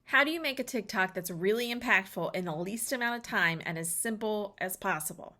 How do you make a TikTok that's really impactful in the least amount of time and as simple as possible?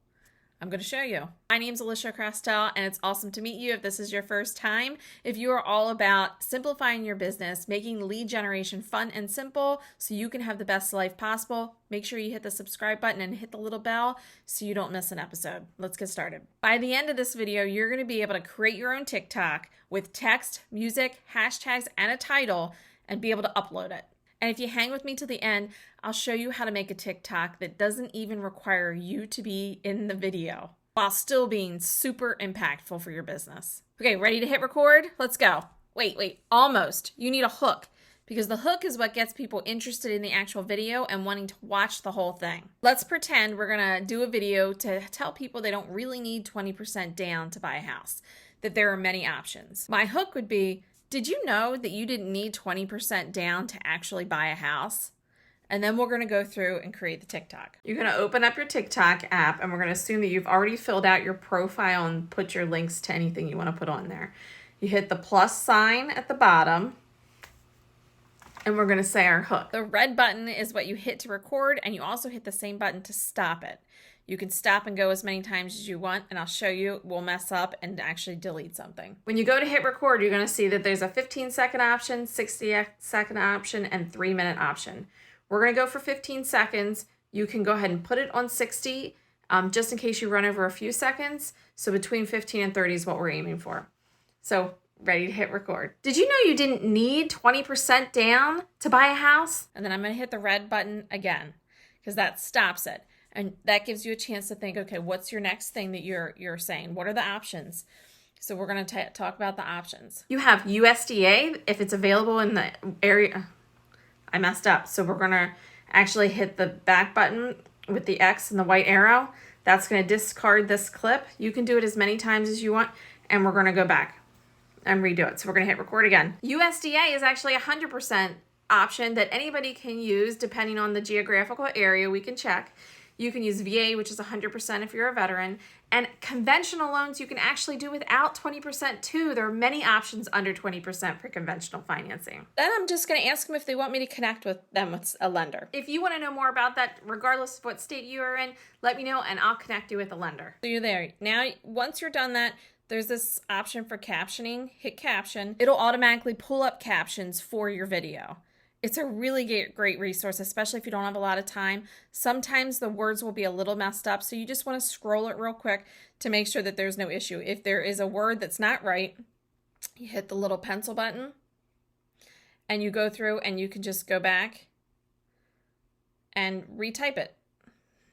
I'm going to show you. My name's Alisia Krastel, and it's awesome to meet you if this is your first time. If you are all about simplifying your business, making lead generation fun and simple so you can have the best life possible, make sure you hit the subscribe button and hit the little bell so you don't miss an episode. Let's get started. By the end of this video, you're going to be able to create your own TikTok with text, music, hashtags, and a title and be able to upload it. And if you hang with me to the end, I'll show you how to make a TikTok that doesn't even require you to be in the video while still being super impactful for your business. Okay, ready to hit record? Let's go. Wait, almost. You need a hook because the hook is what gets people interested in the actual video and wanting to watch the whole thing. Let's pretend we're gonna do a video to tell people they don't really need 20% down to buy a house, that there are many options. My hook would be, did you know that you didn't need 20% down to actually buy a house? And then we're going to go through and create the TikTok. You're going to open up your TikTok app, and we're going to assume that you've already filled out your profile and put your links to anything you want to put on there. You hit the plus sign at the bottom, and we're going to say our hook. The red button is what you hit to record, and you also hit the same button to stop it. You can stop and go as many times as you want, and I'll show you we'll mess up and actually delete something. When you go to hit record, you're going to see that there's a 15-second option, 60-second option, and 3-minute option. We're going to go for 15 seconds. You can go ahead and put it on 60 just in case you run over a few seconds. So between 15 and 30 is what we're aiming for. So ready to hit record. Did you know you didn't need 20% down to buy a house? And then I'm going to hit the red button again because that stops it. And that gives you a chance to think, okay, what's your next thing that you're saying? What are the options? So we're going to talk about the options. You have USDA if it's available in the area. I messed up. So we're going to actually hit the back button with the X and the white arrow. That's going to discard this clip. You can do it as many times as you want. And we're going to go back and redo it. So we're going to hit record again. USDA is actually 100% option that anybody can use depending on the geographical area. We can check. You can use VA, which is 100% if you're a veteran. And conventional loans, you can actually do without 20% too. There are many options under 20% for conventional financing. Then I'm just going to ask them if they want me to connect with them with a lender. If you want to know more about that, regardless of what state you are in, let me know and I'll connect you with a lender. So you're there. Now, once you're done that, there's this option for captioning. Hit caption. It'll automatically pull up captions for your video. It's a really great resource, especially if you don't have a lot of time. Sometimes the words will be a little messed up, so you just want to scroll it real quick to make sure that there's no issue. If there is a word that's not right, you hit the little pencil button, and you go through and you can just go back and retype it.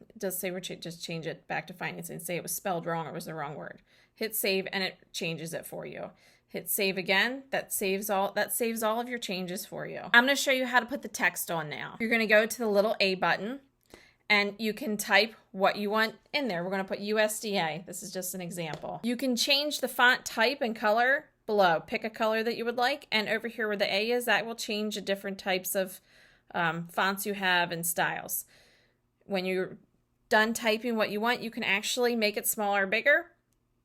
It does say just change it back to financing, say it was spelled wrong or it was the wrong word. Hit save, and it changes it for you. Hit save again. That saves all of your changes for you. I'm going to show you how to put the text on now. You're going to go to the little A button and you can type what you want in there. We're going to put USDA. This is just an example. You can change the font type and color below. Pick a color that you would like, and over here where the A is, that will change the different types of fonts you have and styles. When you're done typing what you want, you can actually make it smaller or bigger.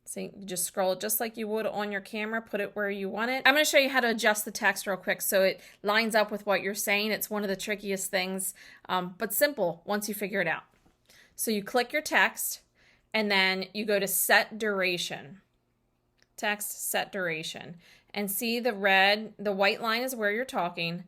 So you just scroll it just like you would on your camera, put it where you want it. I'm going to show you how to adjust the text real quick so it lines up with what you're saying. It's one of the trickiest things, but simple once you figure it out. So you click your text and then you go to set duration. Text, set duration. And see the white line is where you're talking.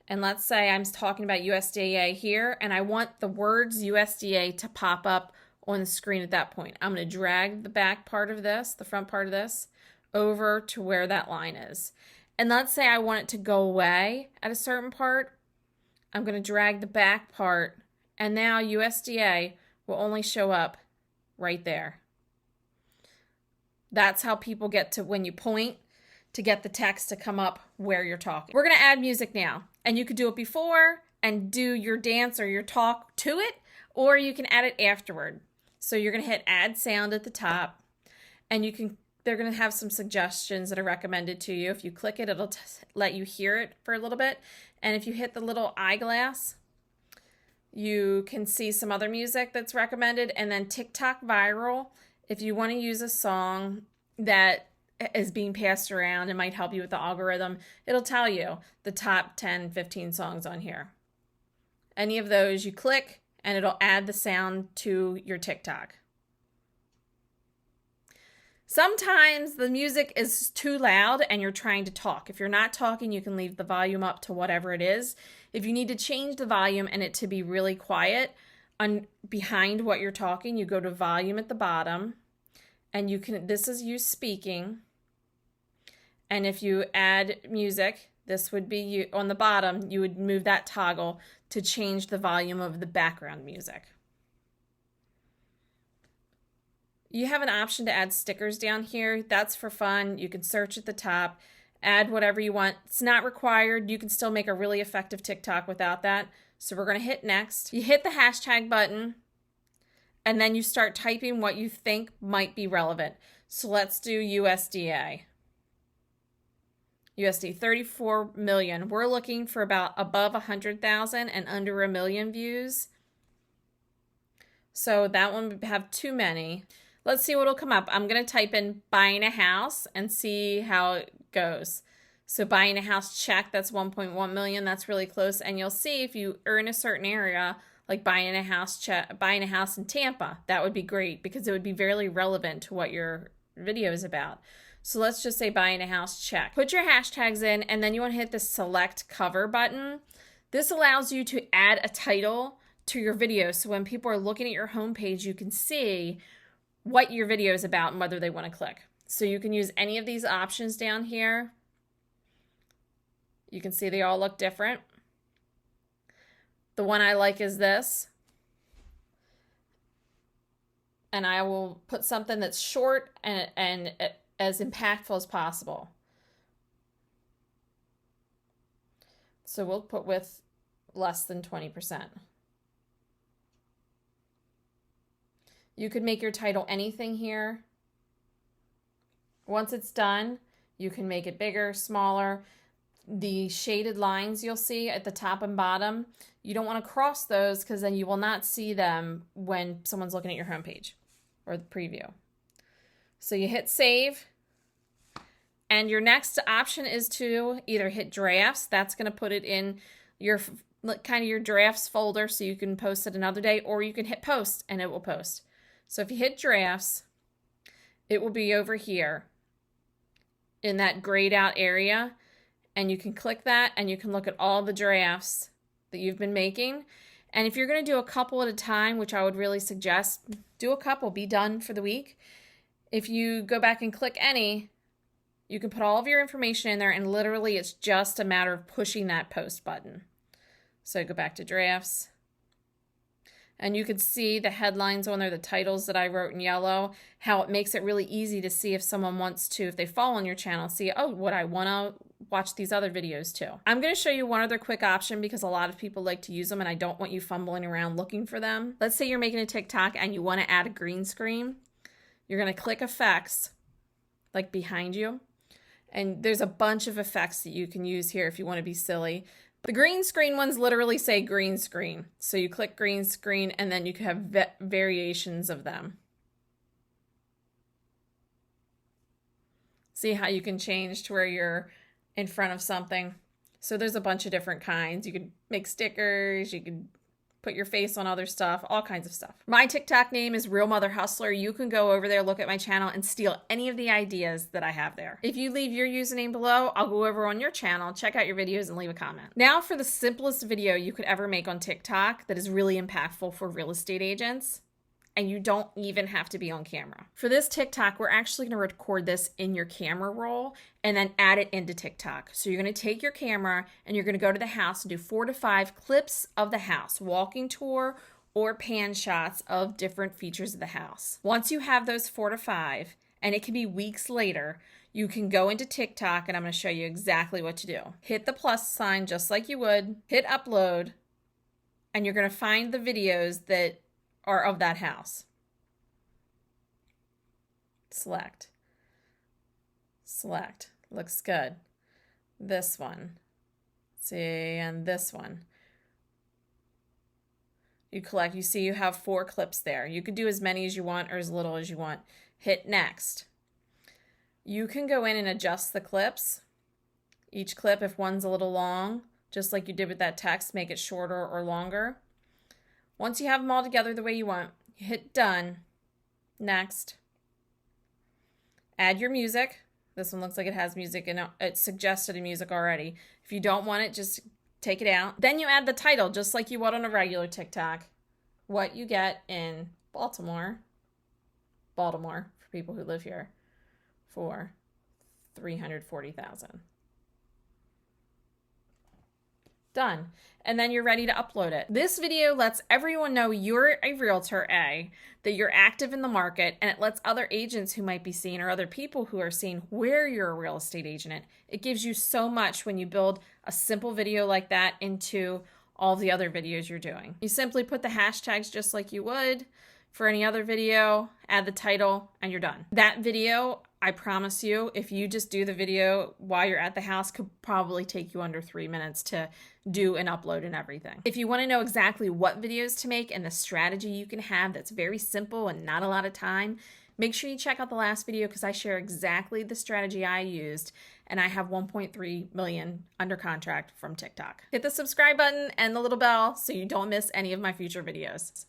And let's say I'm talking about USDA here and I want the words USDA to pop up on the screen at that point. I'm going to drag the back part of this, the front part of this, over to where that line is. And let's say I want it to go away at a certain part. I'm going to drag the back part, and now USDA will only show up right there. That's how people get to, when you point, to get the text to come up where you're talking. We're going to add music now, and you could do it before and do your dance or your talk to it, or you can add it afterward. So you're going to hit add sound at the top, and they're going to have some suggestions that are recommended to you. If you click it, it'll let you hear it for a little bit. And if you hit the little eyeglass, you can see some other music that's recommended. And then TikTok viral, if you want to use a song that is being passed around and might help you with the algorithm, it'll tell you the top 10, 15 songs on here. any of those, you click and it'll add the sound to your TikTok. Sometimes the music is too loud and you're trying to talk. If you're not talking, you can leave the volume up to whatever it is. If you need to change the volume and it to be really quiet behind what you're talking, you go to volume at the bottom and you can, this is you speaking. And if you add music, this would be you on the bottom, you would move that toggle to change the volume of the background music. You have an option to add stickers down here. That's for fun. You can search at the top, add whatever you want. It's not required. You can still make a really effective TikTok without that. So we're going to hit next. You hit the hashtag button, and then you start typing what you think might be relevant. So let's do USDA. USD 34 million. We're looking for about above 100,000 and under 1 million views. So that one would have too many. Let's see what'll come up. I'm going to type in buying a house and see how it goes. So buying a house, check. That's 1.1 million. That's really close. And you'll see if you are in a certain area, like buying a house in Tampa, that would be great because it would be very relevant to what your video is about. So let's just say buying a house, check. Put your hashtags in, and then you want to hit the select cover button. This allows you to add a title to your video. So when people are looking at your homepage, you can see what your video is about and whether they want to click. So you can use any of these options down here. You can see they all look different. The one I like is this. And I will put something that's short and as impactful as possible. So we'll put with less than 20%. You could make your title anything here. Once it's done, you can make it bigger, smaller. The shaded lines you'll see at the top and bottom, you don't want to cross those because then you will not see them when someone's looking at your homepage or the preview. So you hit save, and your next option is to either hit drafts. That's going to put it in your kind of your drafts folder so you can post it another day, or you can hit post and it will post. So if you hit drafts, it will be over here in that grayed out area, and you can click that and you can look at all the drafts that you've been making. And if you're going to do a couple at a time, which I would really suggest, do a couple, be done for the week. If you go back and click any, you can put all of your information in there, and literally it's just a matter of pushing that post button. So go back to drafts, and you can see the headlines on there, the titles that I wrote in yellow, how it makes it really easy to see if someone wants to, if they follow on your channel, see, oh, would I want to watch these other videos too? I'm going to show you one other quick option because a lot of people like to use them and I don't want you fumbling around looking for them. Let's say you're making a TikTok and you want to add a green screen. You're going to click effects, like behind you. And there's a bunch of effects that you can use here if you want to be silly. The green screen ones literally say green screen. So you click green screen and then you can have variations of them. See how you can change to where you're in front of something. So there's a bunch of different kinds. You could make stickers, you could put your face on other stuff, all kinds of stuff. My TikTok name is Real Mother Hustler. You can go over there, look at my channel, and steal any of the ideas that I have there. If you leave your username below, I'll go over on your channel, check out your videos, and leave a comment. Now for the simplest video you could ever make on TikTok that is really impactful for real estate agents, and you don't even have to be on camera. For this TikTok, we're actually going to record this in your camera roll and then add it into TikTok. So you're going to take your camera and you're going to go to the house and do 4 to 5 clips of the house, walking tour or pan shots of different features of the house. Once you have those 4 to 5, and it can be weeks later, you can go into TikTok and I'm going to show you exactly what to do. Hit the plus sign just like you would, hit upload, and you're going to find the videos that are of that house. Select. Looks good. This one. See, and this one. You see you have 4 clips there. You could do as many as you want or as little as you want. Hit next. You can go in and adjust the clips. Each clip, if one's a little long, just like you did with that text, make it shorter or longer. Once you have them all together the way you want, you hit done. Next. Add your music. This one looks like it has music and it's suggested a music already. If you don't want it, just take it out. Then you add the title, just like you would on a regular TikTok. What you get in Baltimore for people who live here, for 340,000. Done. And then you're ready to upload it. This video lets everyone know you're a realtor, that you're active in the market, and it lets other agents who might be seeing or other people who are seeing where you're a real estate agent. It gives you so much when you build a simple video like that into all the other videos you're doing. You simply put the hashtags just like you would for any other video, add the title, and you're done. That video, I promise you, if you just do the video while you're at the house, could probably take you under 3 minutes to do and upload and everything. If you want to know exactly what videos to make and the strategy you can have that's very simple and not a lot of time, make sure you check out the last video because I share exactly the strategy I used, and I have 1.3 million under contract from TikTok. Hit the subscribe button and the little bell so you don't miss any of my future videos.